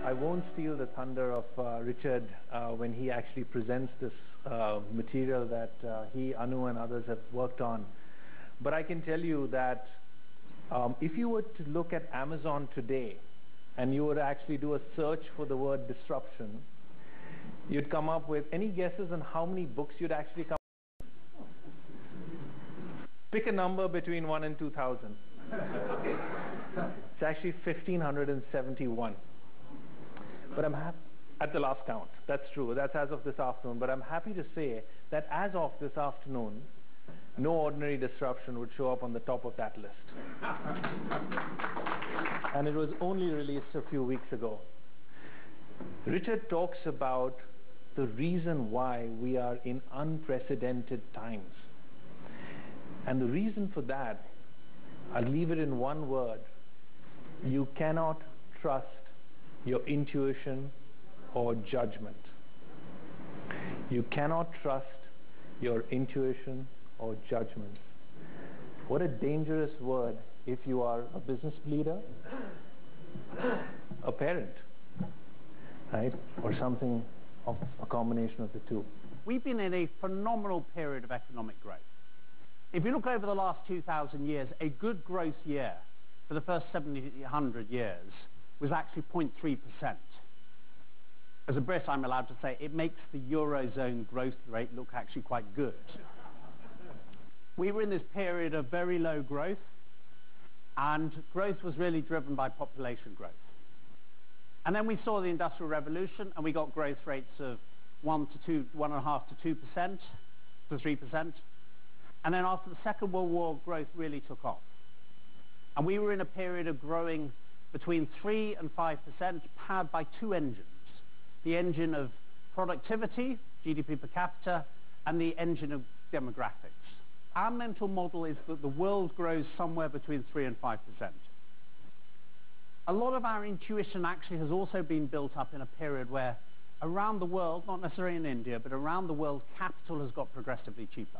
I won't steal the thunder of Richard when he actually presents this material that he, Anu, and others have worked on. But I can tell you that if you were to look at Amazon today and you were to actually do a search for the word disruption, you'd come up with any guesses on how many books you'd actually come up with? Pick a number between 1 and 2,000. It's actually 1,571. But I'm happy at the last count. That's true. That's as of this afternoon. But I'm happy to say that as of this afternoon, no ordinary disruption would show up on the top of that list. And it was only released a few weeks ago. Richard talks about the reason why we are in unprecedented times. And the reason for that, I'll leave it in one word. You cannot trust your intuition or judgment. You cannot trust your intuition or judgment. What a dangerous word if you are a business leader, a parent, right? Or something of a combination of the two. We've been in a phenomenal period of economic growth. If you look over the last 2,000 years, a good growth year for the first 700 years was actually 0.3%. As a Brit, I'm allowed to say it makes the Eurozone growth rate look actually quite good. We were in this period of very low growth, and growth was really driven by population growth. And then we saw the Industrial Revolution, and we got growth rates of 1.5 to 2% to 3%. And then after the Second World War, growth really took off. And we were in a period of growing between 3 and 5%, powered by two engines. The engine of productivity, GDP per capita, and the engine of demographics. Our mental model is that the world grows somewhere between 3 and 5%. A lot of our intuition actually has also been built up in a period where around the world, not necessarily in India, but around the world, capital has got progressively cheaper.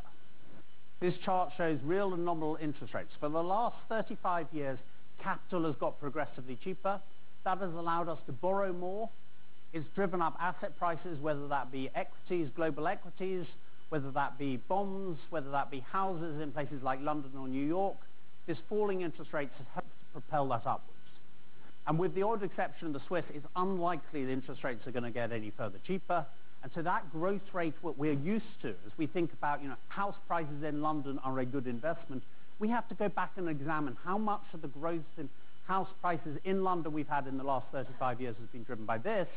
This chart shows real and nominal interest rates. For the last 35 years, capital has got progressively cheaper. That has allowed us to borrow more. It's driven up asset prices, whether that be equities, global equities, whether that be bonds, whether that be houses in places like London or New York. This falling interest rates has helped to propel that upwards. And with the odd exception of the Swiss, it's unlikely the interest rates are going to get any further cheaper. And so that growth rate, what we're used to, as we think about, house prices in London are a good investment, we have to go back and examine how much of the growth in house prices in London we've had in the last 35 years has been driven by this,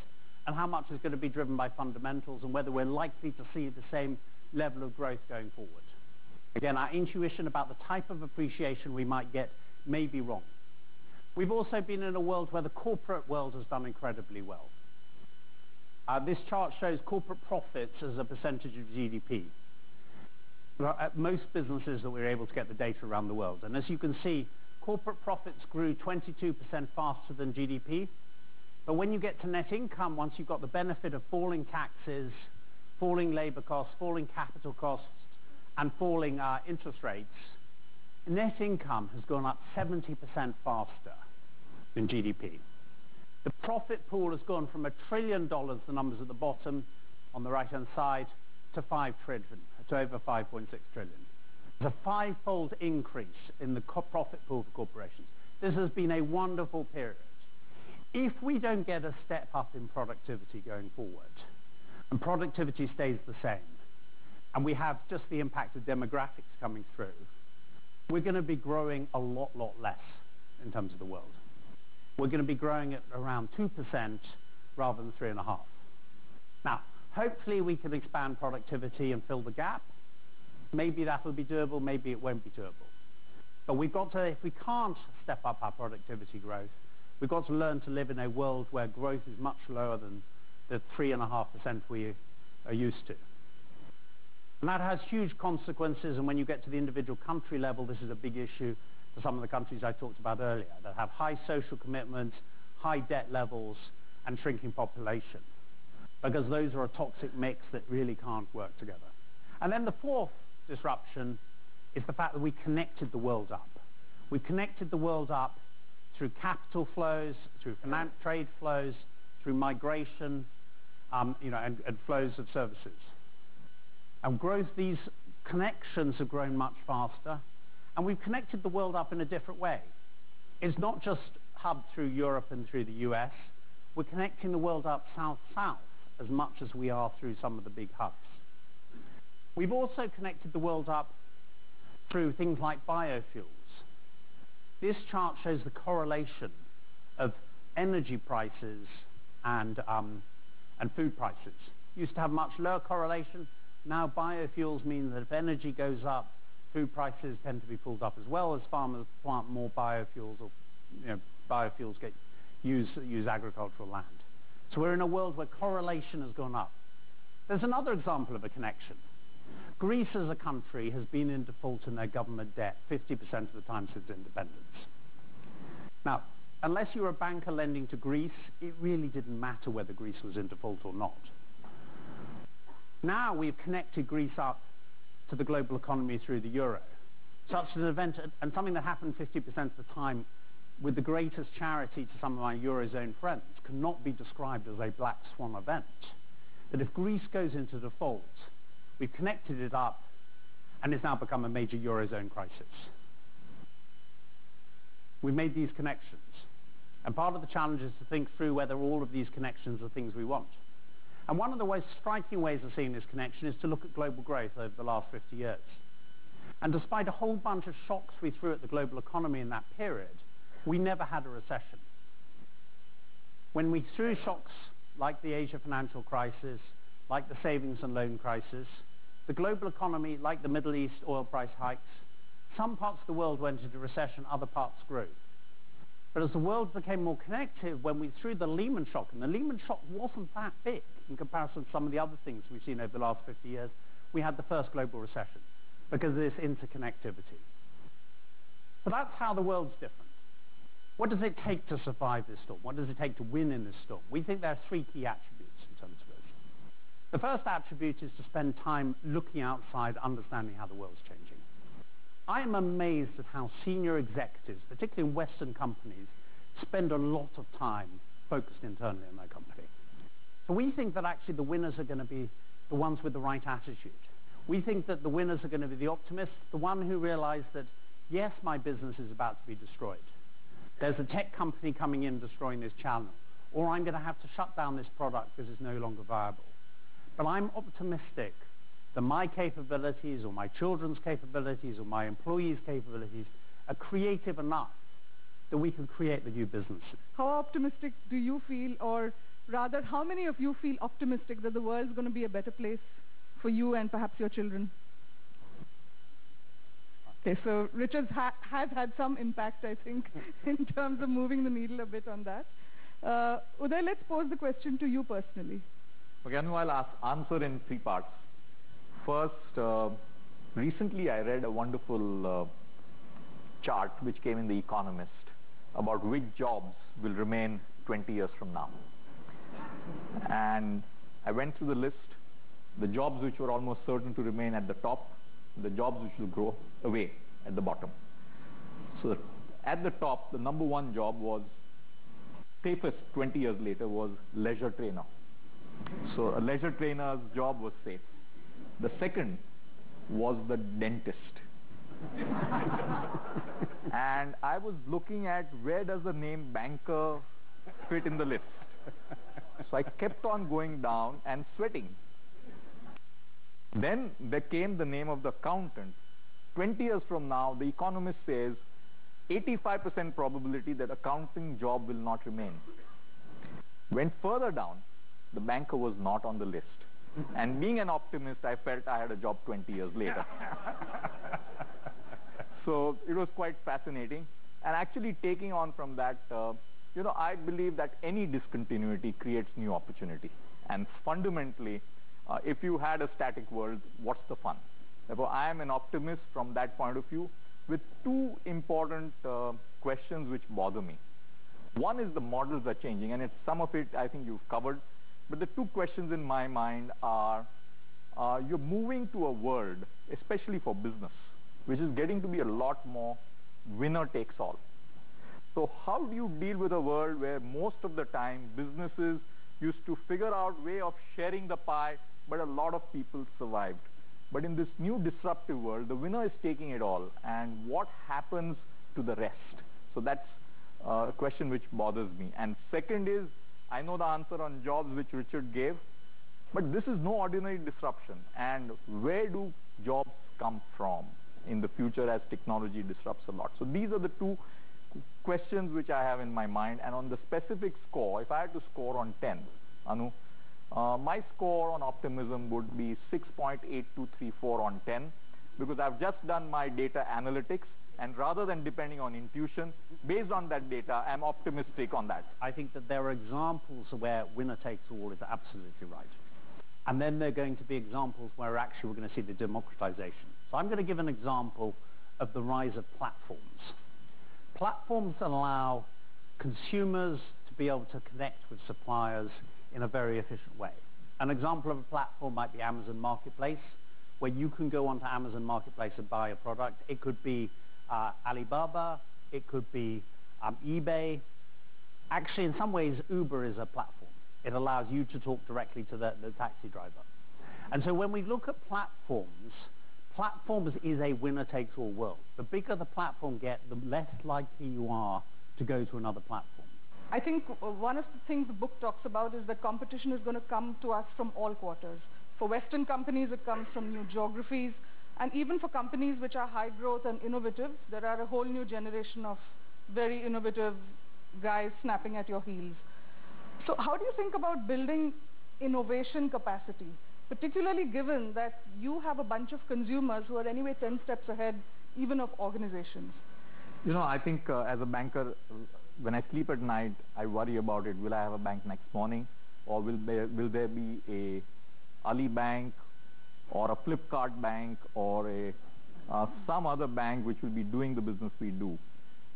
and how much is going to be driven by fundamentals, and whether we're likely to see the same level of growth going forward. Again, our intuition about the type of appreciation we might get may be wrong. We've also been in a world where the corporate world has done incredibly well. This chart shows corporate profits as a percentage of GDP. At most businesses that we're able to get the data around the world. And as you can see, corporate profits grew 22% faster than GDP. But when you get to net income, once you've got the benefit of falling taxes, falling labor costs, falling capital costs, and falling interest rates, net income has gone up 70% faster than GDP. The profit pool has gone from $1 trillion, the numbers at the bottom on the right-hand side, to 5 trillion, to over 5.6 trillion. There's a 5-fold increase in the profit pool for corporations. This has been a wonderful period. If we don't get a step up in productivity going forward, and productivity stays the same, and we have just the impact of demographics coming through, we're going to be growing a lot less in terms of the world. We're going to be growing at around 2% rather than 3.5%. Now, hopefully we can expand productivity and fill the gap. Maybe that will be doable, maybe it won't be doable. But we've got to, if we can't step up our productivity growth, we've got to learn to live in a world where growth is much lower than the 3.5% we are used to. And that has huge consequences, and when you get to the individual country level, this is a big issue for some of the countries I talked about earlier, that have high social commitments, high debt levels, and shrinking population. Because those are a toxic mix that really can't work together. And then the fourth disruption is the fact that we connected the world up. We connected the world up through capital flows, through trade flows, through migration, and flows of services. And growth, these connections have grown much faster, and we've connected the world up in a different way. It's not just hubbed through Europe and through the US. We're connecting the world up south-south as much as we are through some of the big hubs. We've also connected the world up through things like biofuels. This chart shows the correlation of energy prices and food prices. Used to have much lower correlation. Now biofuels mean that if energy goes up, food prices tend to be pulled up as well as farmers plant more biofuels, or biofuels use agricultural land. So we're in a world where correlation has gone up. There's another example of a connection. Greece as a country has been in default in their government debt 50% of the time since independence. Now, unless you were a banker lending to Greece, it really didn't matter whether Greece was in default or not. Now we've connected Greece up to the global economy through the euro. Such an event, and something that happened 50% of the time with the greatest charity to some of my Eurozone friends, cannot be described as a black swan event. That if Greece goes into default, we've connected it up, and it's now become a major Eurozone crisis. We've made these connections. And part of the challenge is to think through whether all of these connections are things we want. And one of the most striking ways of seeing this connection is to look at global growth over the last 50 years. And despite a whole bunch of shocks we threw at the global economy in that period, we never had a recession. When we threw shocks like the Asia financial crisis, like the savings and loan crisis, the global economy, like the Middle East oil price hikes, some parts of the world went into recession, other parts grew. But as the world became more connected, when we threw the Lehman shock, and the Lehman shock wasn't that big in comparison to some of the other things we've seen over the last 50 years, we had the first global recession because of this interconnectivity. So that's how the world's different. What does it take to survive this storm? What does it take to win in this storm? We think there are three key attributes in terms of it. The first attribute is to spend time looking outside, understanding how the world's changing. I am amazed at how senior executives, particularly in Western companies, spend a lot of time focused internally in their company. So we think that actually the winners are going to be the ones with the right attitude. We think that the winners are going to be the optimists, the one who realize that, yes, my business is about to be destroyed. There's a tech company coming in destroying this channel, or I'm going to have to shut down this product because it's no longer viable. But I'm optimistic that my capabilities or my children's capabilities or my employees' capabilities are creative enough that we can create the new businesses. How optimistic do you feel, or rather, how many of you feel optimistic that the world's going to be a better place for you and perhaps your children? Okay, so Richard has had some impact, I think, in terms of moving the needle a bit on that. Uday, let's pose the question to you personally. Okay, Anu, I'll answer in three parts. First, recently I read a wonderful chart which came in The Economist about which jobs will remain 20 years from now. And I went through the list, the jobs which were almost certain to remain at the top, the jobs which will grow away at the bottom. So at the top, the number one job was, safest 20 years later, was leisure trainer. So a leisure trainer's job was safe. The second was the dentist. And I was looking at where does the name banker fit in the list. So I kept on going down and sweating. Then there came the name of the accountant. 20 years from now, The Economist says 85% probability that accounting job will not remain. Went further down, the banker was not on the list. And being an optimist, I felt I had a job 20 years later. So it was quite fascinating. And actually taking on from that, I believe that any discontinuity creates new opportunity. And fundamentally, if you had a static world, what's the fun? Therefore, I am an optimist from that point of view with two important questions which bother me. One is the models are changing, and some of it I think you've covered. But the two questions in my mind are, you're moving to a world, especially for business, which is getting to be a lot more winner takes all. So how do you deal with a world where most of the time businesses used to figure out way of sharing the pie, but a lot of people survived? But in this new disruptive world, the winner is taking it all, and what happens to the rest? So that's a question which bothers me. And second is, I know the answer on jobs which Richard gave, but this is no ordinary disruption. And where do jobs come from in the future as technology disrupts a lot? So these are the two questions which I have in my mind. And on the specific score, if I had to score on 10, Anu, my score on optimism would be 6.8234 on 10, because I've just done my data analytics, and rather than depending on intuition, based on that data, I'm optimistic on that. I think that there are examples where winner takes all is absolutely right. And then there are going to be examples where actually we're going to see the democratization. So I'm going to give an example of the rise of platforms. Platforms allow consumers to be able to connect with suppliers in a very efficient way. An example of a platform might be Amazon Marketplace, where you can go onto Amazon Marketplace and buy a product. It could be Alibaba, it could be eBay. Actually, in some ways, Uber is a platform. It allows you to talk directly to the taxi driver. And so when we look at platforms, platforms is a winner-takes-all world. The bigger the platform gets, the less likely you are to go to another platform. I think one of the things the book talks about is that competition is going to come to us from all quarters. For Western companies, it comes from new geographies. And even for companies which are high growth and innovative, there are a whole new generation of very innovative guys snapping at your heels. So how do you think about building innovation capacity, particularly given that you have a bunch of consumers who are anyway 10 steps ahead even of organizations? You know, I think as a banker, when I sleep at night, I worry about it. Will I have a bank next morning? Or will there be a Ali Bank or a Flipkart bank or some other bank which will be doing the business we do?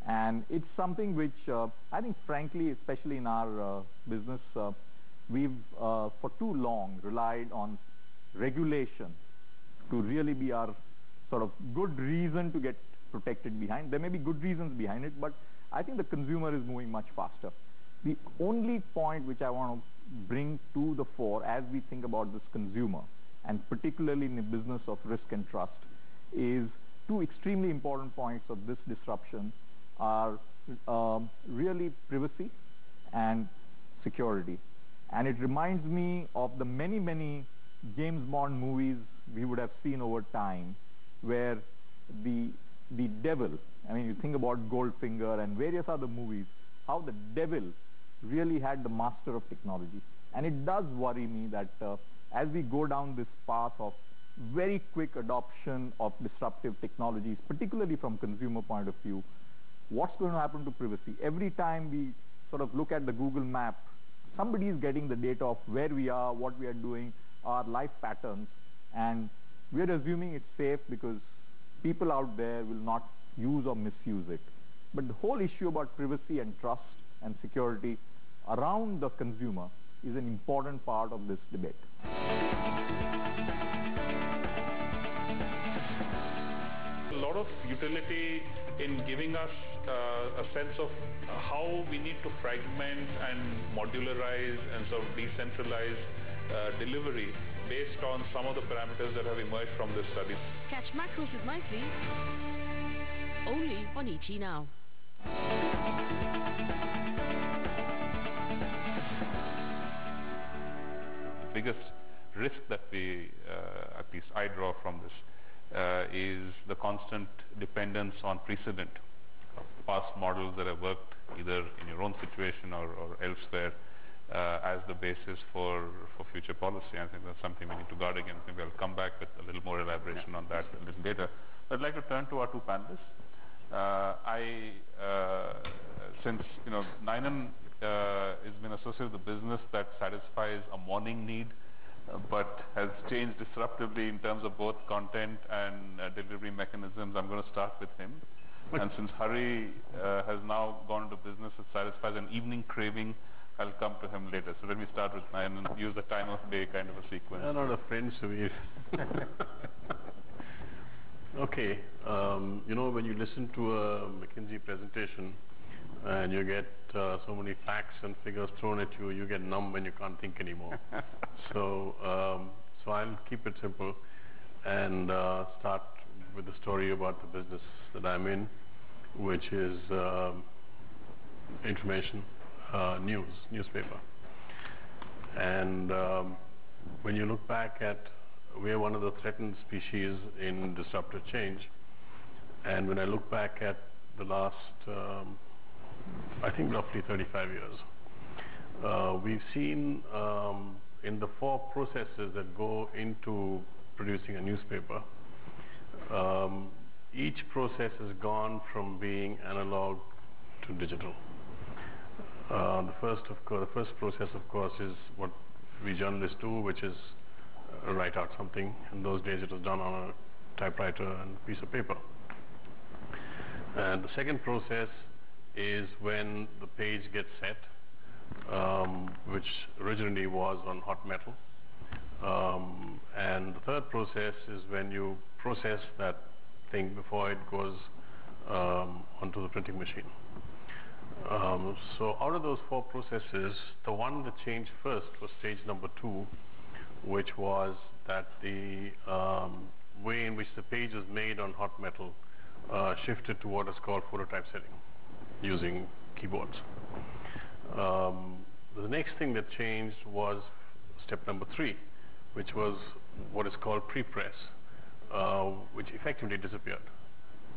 And it's something which I think, frankly, especially in our business, we've for too long relied on regulation to really be our sort of good reason to get protected behind. There may be good reasons behind it, but I think the consumer is moving much faster. The only point which I want to bring to the fore as we think about this consumer, and particularly in the business of risk and trust, is two extremely important points of this disruption are really privacy and security. And it reminds me of the many, many James Bond movies we would have seen over time, where the devil, I mean, you think about Goldfinger and various other movies, how the devil really had the master of technology. And it does worry me that as we go down this path of very quick adoption of disruptive technologies, particularly from consumer point of view, what's going to happen to privacy? Every time we sort of look at the Google map, somebody is getting the data of where we are, what we are doing, our life patterns, and we're assuming it's safe because people out there will not use or misuse it. But the whole issue about privacy and trust and security around the consumer is an important part of this debate. A lot of utility in giving us a sense of how we need to fragment and modularize and sort of decentralize delivery based on some of the parameters that have emerged from this study. Catch macros with Myfleet only on ET Now. Biggest risk that we, at least I draw from this, is the constant dependence on precedent of past models that have worked either in your own situation or elsewhere as the basis for future policy. I think that's something we need to guard against. Maybe I'll come back with a little more elaboration on that a little later. I'd like to turn to our two panelists. Since Nainan has been associated with a business that satisfies a morning need, but has changed disruptively in terms of both content and delivery mechanisms, I'm going to start with him. And since Hari has now gone into business that satisfies an evening craving, I'll come to him later. So let me start with Nainan and use the time of day kind of a sequence. I'm not a friend, Sameer. Okay, when you listen to a McKinsey presentation, and you get so many facts and figures thrown at you, you get numb and you can't think anymore. So I'll keep it simple and start with the story about the business that I'm in, which is information, newspaper. And when you look back at, we are one of the threatened species in disruptive change. And when I look back at the last, I think roughly 35 years, we've seen in the 4 processes that go into producing a newspaper, each process has gone from being analog to digital. The first process, of course, is what we journalists do, which is write out something. In those days, it was done on a typewriter and a piece of paper. And the second process is when the page gets set, which originally was on hot metal. And the third process is when you process that thing before it goes onto the printing machine. So out of those 4 processes, the one that changed first was stage number 2, which was that the way in which the page was made on hot metal shifted to what is called phototypesetting using keyboards. The next thing that changed was step number 3, which was what is called pre-press, which effectively disappeared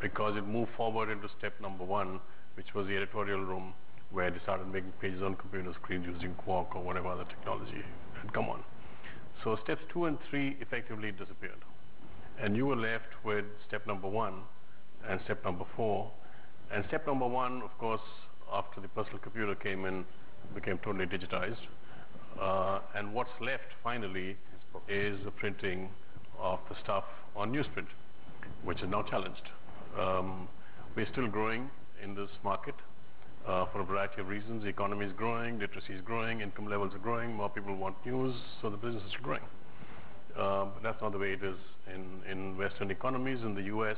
because it moved forward into step number 1, which was the editorial room, where they started making pages on computer screens using Quark or whatever other technology had come on. So steps 2 and 3 effectively disappeared. And you were left with step number 1 and step number 4. And step number 1, of course, after the personal computer came in, became totally digitized. And what's left finally is the printing of the stuff on newsprint, which is now challenged. We're still growing in this market for a variety of reasons. The economy is growing, literacy is growing, income levels are growing, more people want news, so the business is growing. But that's not the way it is in Western economies. In the US,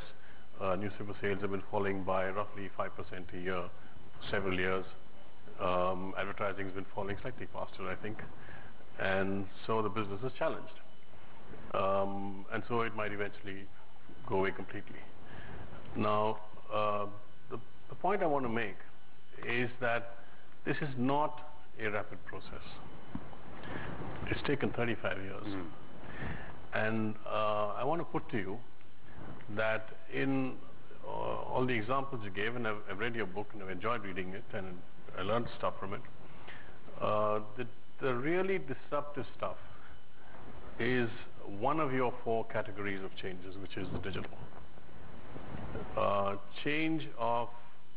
newspaper sales have been falling by roughly 5% a year for several years. Advertising has been falling slightly faster, I think. And so the business is challenged. And so it might eventually go away completely. Now, the point I want to make is that this is not a rapid process. It's taken 35 years. And I want to put to you that in all the examples you gave, and I've read your book and I've enjoyed reading it and I learned stuff from it, the really disruptive stuff is one of your 4 categories of changes, which is the digital. Change of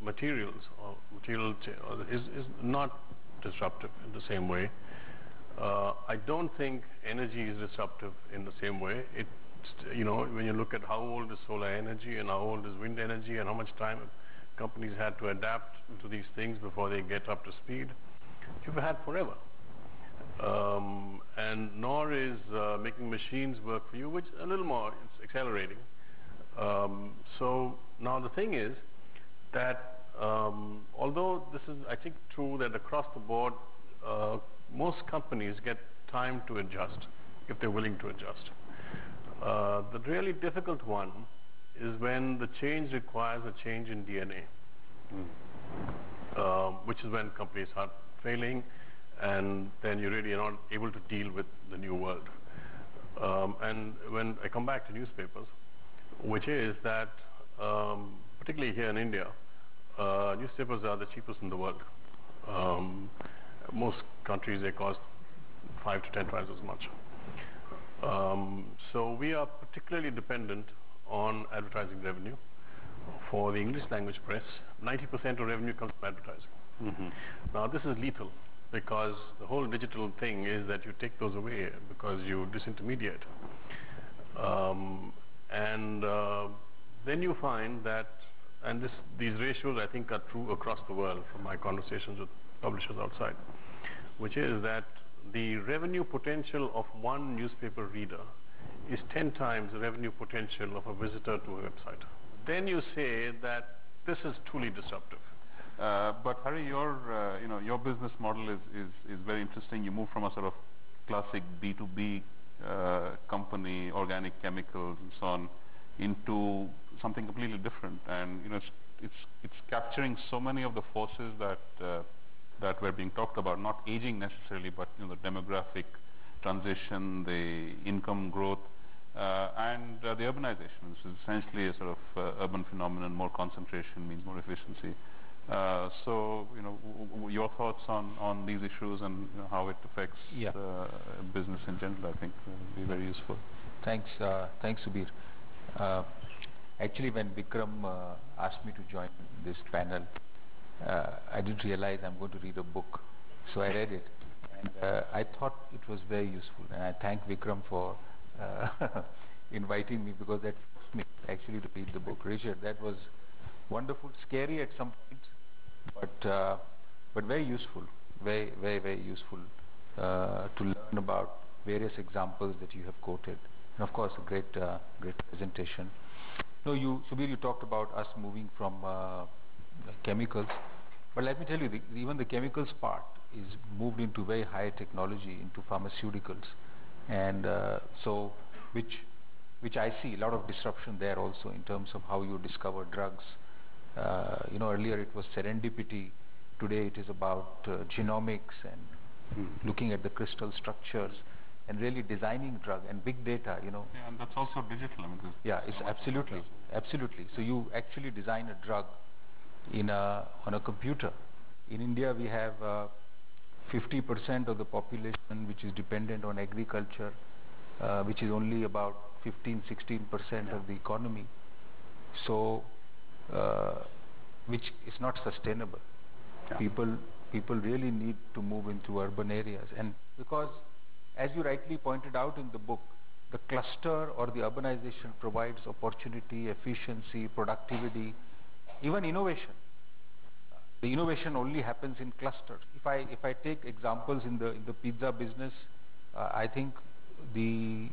materials is not disruptive in the same way. I don't think energy is disruptive in the same way. When you look at how old is solar energy and how old is wind energy and how much time companies had to adapt to these things before they get up to speed, you've had forever. And nor is making machines work for you, which a little more, it's accelerating. So now the thing is that although this is, I think, true that across the board, most companies get time to adjust if they're willing to adjust. The really difficult one is when the change requires a change in DNA, which is when companies start failing, and then you really are not able to deal with the new world. And when I come back to newspapers, which is that, particularly here in India, newspapers are the cheapest in the world. Most countries, they cost 5 to 10 times as much. So we are particularly dependent on advertising revenue. For the English language press, 90% of revenue comes from advertising. Now this is lethal, because the whole digital thing is that you take those away because you disintermediate. Then you find that, and these ratios I think are true across the world from my conversations with publishers outside, which is that the revenue potential of one newspaper reader is 10 times the revenue potential of a visitor to a website. Then you say that this is truly disruptive. But Hari, your business model is very interesting. You move from a sort of classic B2B company, organic chemicals and so on, into something completely different. And it's capturing so many of the forces that were being talked about, not aging necessarily, but the demographic transition, the income growth, and the urbanization. This is essentially a sort of urban phenomenon. More concentration means more efficiency. So, your thoughts on these issues and how it affects business in general, I think will be very useful. Thanks, Subir. Actually, when Vikram asked me to join this panel, I didn't realize I'm going to read a book, so I read it, and I thought it was very useful, and I thank Vikram for inviting me, because that forced me actually to read the book. Richard, that was wonderful, scary at some points, but very useful, very, very, very useful to learn about various examples that you have quoted, and of course a great presentation. No, Subir, you talked about us moving from chemicals, but let me tell you, even the chemicals part is moved into very high technology, into pharmaceuticals, and so which I see a lot of disruption there also in terms of how you discover drugs. Earlier it was serendipity. Today it is about genomics and looking at the crystal structures and really designing drug and big data. Yeah, and that's also digital. Yeah, it's absolutely. So you actually design a drug on a computer. In India, we have 50% of the population which is dependent on agriculture, which is only about 15-16% of the economy. So, which is not sustainable. People really need to move into urban areas, and because, as you rightly pointed out in the book, the cluster or the urbanization provides opportunity, efficiency, productivity, even innovation. The innovation only happens in clusters. If I take examples in the pizza business, I think the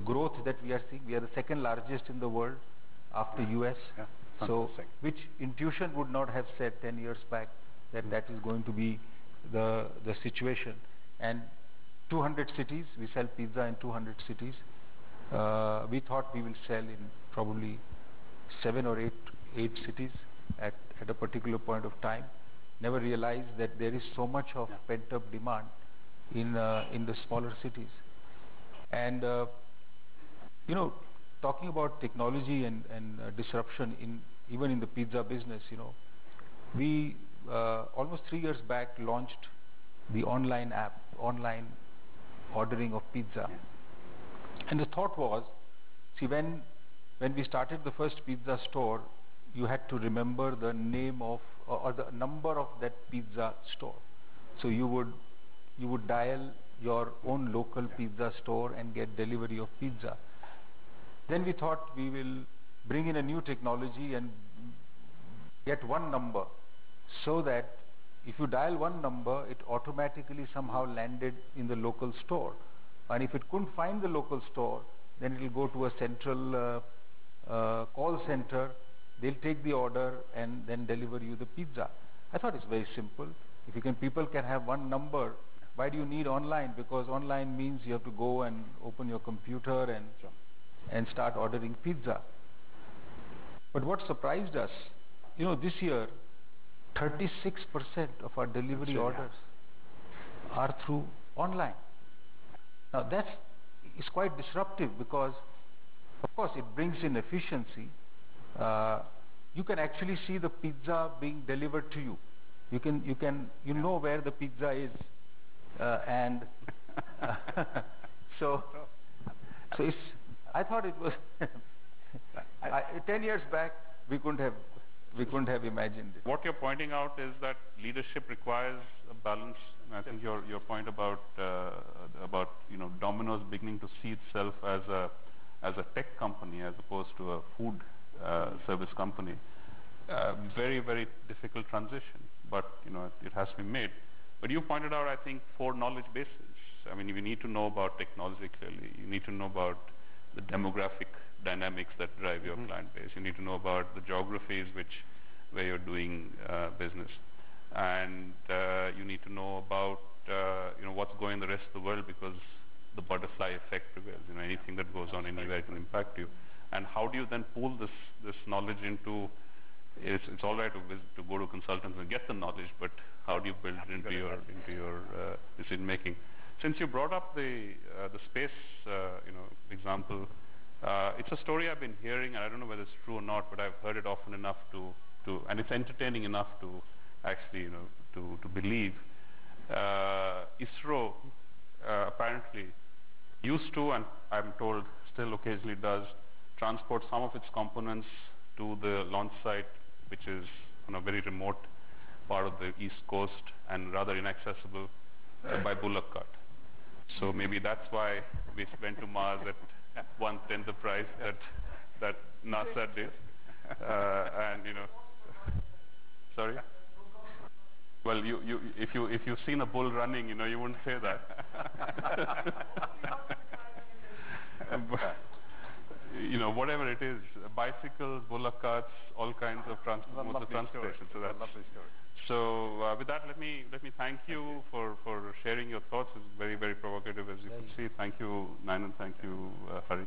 growth that we are seeing, we are the second largest in the world after US. Yeah. So, which intuition would not have said 10 years back that is going to be the situation. And 200 cities, we sell pizza in 200 cities. We thought we will sell in probably 7 or 8 cities at a particular point of time. Never realized that there is so much of pent-up demand in the smaller cities. And talking about technology and disruption even in the pizza business, we almost 3 years back launched the online app, online ordering of pizza. And the thought was, see, when we started the first pizza store, you had to remember the name of or the number of that pizza store. So you would dial your own local pizza store and get delivery of pizza. Then we thought we will bring in a new technology and get one number, so that if you dial one number, it automatically somehow landed in the local store. And if it couldn't find the local store, then it will go to a central call center. They'll take the order and then deliver you the pizza. I thought it's very simple. If people can have one number, why do you need online? Because online means you have to go and open your computer and start ordering pizza. But what surprised us, this year, 36% of our delivery orders are through online. Now it's quite disruptive, because of course it brings in efficiency. You can actually see the pizza being delivered to you. You know where the pizza is, and so it's, I thought it was 10 years back we couldn't have imagined it. What you're pointing out is that leadership requires a balance. And I think your point about Domino's beginning to see itself as a tech company as opposed to a food service company, very, very difficult transition, but it has to be made. But you pointed out, I think, 4 knowledge bases. I mean, you need to know about technology clearly. You need to know about the demographic dynamics that drive your client base. You need to know about the geographies where you're doing business. and you need to know about what's going in the rest of the world, because the butterfly effect prevails. Anything that goes on anywhere can impact you. And how do you then pool this knowledge into? It's all right to go to consultants and get the knowledge, but how do you build it into your decision making? Since you brought up the space example, it's a story I've been hearing, and I don't know whether it's true or not, but I've heard it often enough and it's entertaining enough to actually to believe. ISRO apparently used to, and I'm told still occasionally does, transport some of its components to the launch site, which is on a very remote part of the East Coast and rather inaccessible by bullock cart. So maybe that's why we went to Mars at 1/10 the price that NASA did. And sorry. Well, if you've seen a bull running, you wouldn't say that. Whatever it is, bicycles, bullock carts, all kinds of transportation. So with that, let me thank you for sharing your thoughts. It's very, very provocative, as you can see. Thank you, Nayan. Thank you, Hari.